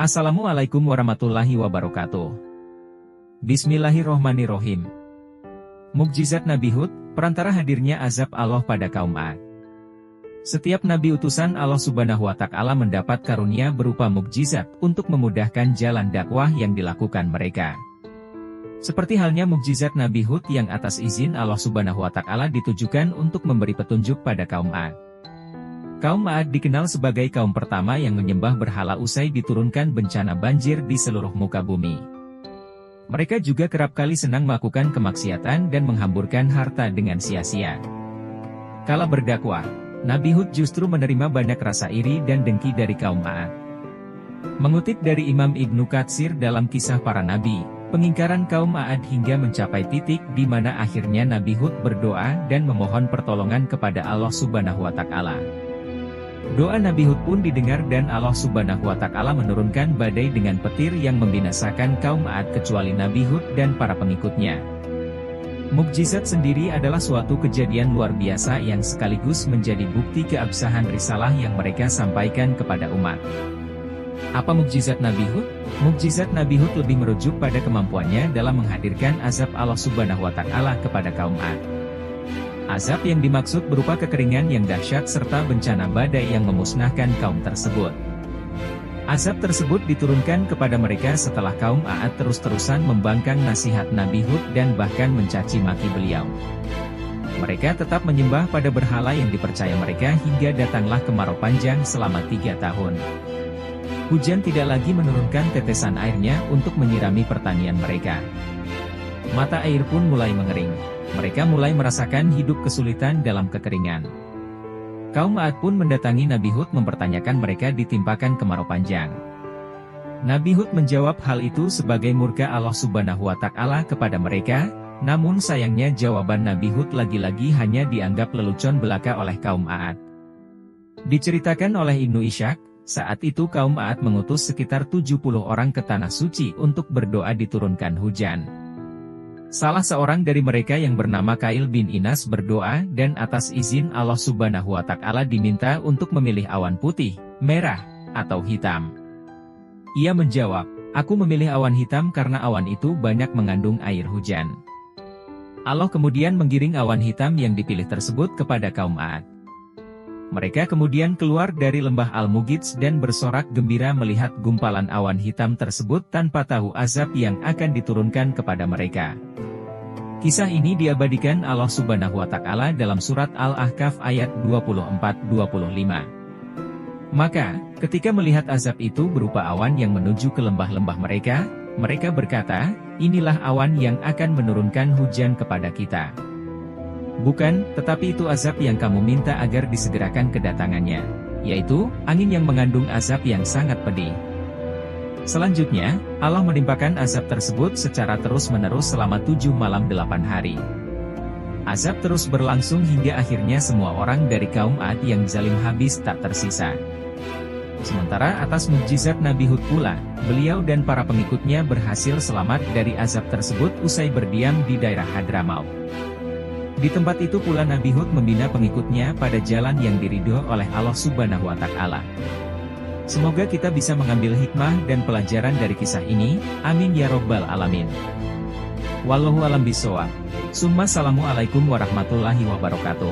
Assalamualaikum warahmatullahi wabarakatuh. Bismillahirrohmanirrohim. Mukjizat Nabi Hud, perantara hadirnya azab Allah pada kaum 'Ad. Setiap nabi utusan Allah Subhanahu wa Ta'ala mendapat karunia berupa mukjizat untuk memudahkan jalan dakwah yang dilakukan mereka. Seperti halnya mukjizat Nabi Hud yang atas izin Allah Subhanahu wa Ta'ala ditujukan untuk memberi petunjuk pada kaum 'Ad. Kaum 'Ad dikenal sebagai kaum pertama yang menyembah berhala usai diturunkan bencana banjir di seluruh muka bumi. Mereka juga kerap kali senang melakukan kemaksiatan dan menghamburkan harta dengan sia-sia. Kala berdakwah, Nabi Hud justru menerima banyak rasa iri dan dengki dari kaum 'Ad. Mengutip dari Imam Ibnu Katsir dalam kisah para nabi, pengingkaran kaum 'Ad hingga mencapai titik di mana akhirnya Nabi Hud berdoa dan memohon pertolongan kepada Allah Subhanahu wa Ta'ala. Doa Nabi Hud pun didengar dan Allah Subhanahu wa Ta'ala menurunkan badai dengan petir yang membinasakan kaum 'Ad kecuali Nabi Hud dan para pengikutnya. Mukjizat sendiri adalah suatu kejadian luar biasa yang sekaligus menjadi bukti keabsahan risalah yang mereka sampaikan kepada umat. Apa mukjizat Nabi Hud? Mukjizat Nabi Hud lebih merujuk pada kemampuannya dalam menghadirkan azab Allah Subhanahu wa Ta'ala kepada kaum 'Ad. Azab yang dimaksud berupa kekeringan yang dahsyat serta bencana badai yang memusnahkan kaum tersebut. Azab tersebut diturunkan kepada mereka setelah kaum 'Ad terus-terusan membangkang nasihat Nabi Hud dan bahkan mencaci maki beliau. Mereka tetap menyembah pada berhala yang dipercaya mereka hingga datanglah kemarau panjang selama 3 tahun. Hujan tidak lagi menurunkan tetesan airnya untuk menyirami pertanian mereka. Mata air pun mulai mengering. Mereka mulai merasakan hidup kesulitan dalam kekeringan. Kaum 'Ad pun mendatangi Nabi Hud mempertanyakan mereka ditimpakan kemarau panjang. Nabi Hud menjawab hal itu sebagai murka Allah Subhanahu wa Ta'ala kepada mereka, namun sayangnya jawaban Nabi Hud lagi-lagi hanya dianggap lelucon belaka oleh kaum 'Ad. Diceritakan oleh Ibnu Ishaq, saat itu kaum 'Ad mengutus sekitar 70 orang ke Tanah Suci untuk berdoa diturunkan hujan. Salah seorang dari mereka yang bernama Kail bin Inas berdoa dan atas izin Allah Subhanahu wa Ta'ala diminta untuk memilih awan putih, merah, atau hitam. Ia menjawab, "Aku memilih awan hitam karena awan itu banyak mengandung air hujan." Allah kemudian menggiring awan hitam yang dipilih tersebut kepada kaum 'Ad. Mereka kemudian keluar dari lembah Al-Mughits dan bersorak gembira melihat gumpalan awan hitam tersebut tanpa tahu azab yang akan diturunkan kepada mereka. Kisah ini diabadikan Allah Subhanahu wa Ta'ala dalam surat Al-Ahqaf ayat 24-25. Maka, ketika melihat azab itu berupa awan yang menuju ke lembah-lembah mereka, mereka berkata, "Inilah awan yang akan menurunkan hujan kepada kita." Bukan, tetapi itu azab yang kamu minta agar disegerakan kedatangannya, yaitu angin yang mengandung azab yang sangat pedih. Selanjutnya, Allah menimpakan azab tersebut secara terus-menerus selama 7 malam 8 hari. Azab terus berlangsung hingga akhirnya semua orang dari kaum 'Ad yang zalim habis tak tersisa. Sementara atas mukjizat Nabi Hud pula, beliau dan para pengikutnya berhasil selamat dari azab tersebut usai berdiam di daerah Hadramaut. Di tempat itu pula Nabi Hud membina pengikutnya pada jalan yang diridho oleh Allah Subhanahu wa Ta'ala. Semoga kita bisa mengambil hikmah dan pelajaran dari kisah ini, amin ya robbal alamin. Wallahu a'lam bishawab. Summa assalamualaikum warahmatullahi wabarakatuh.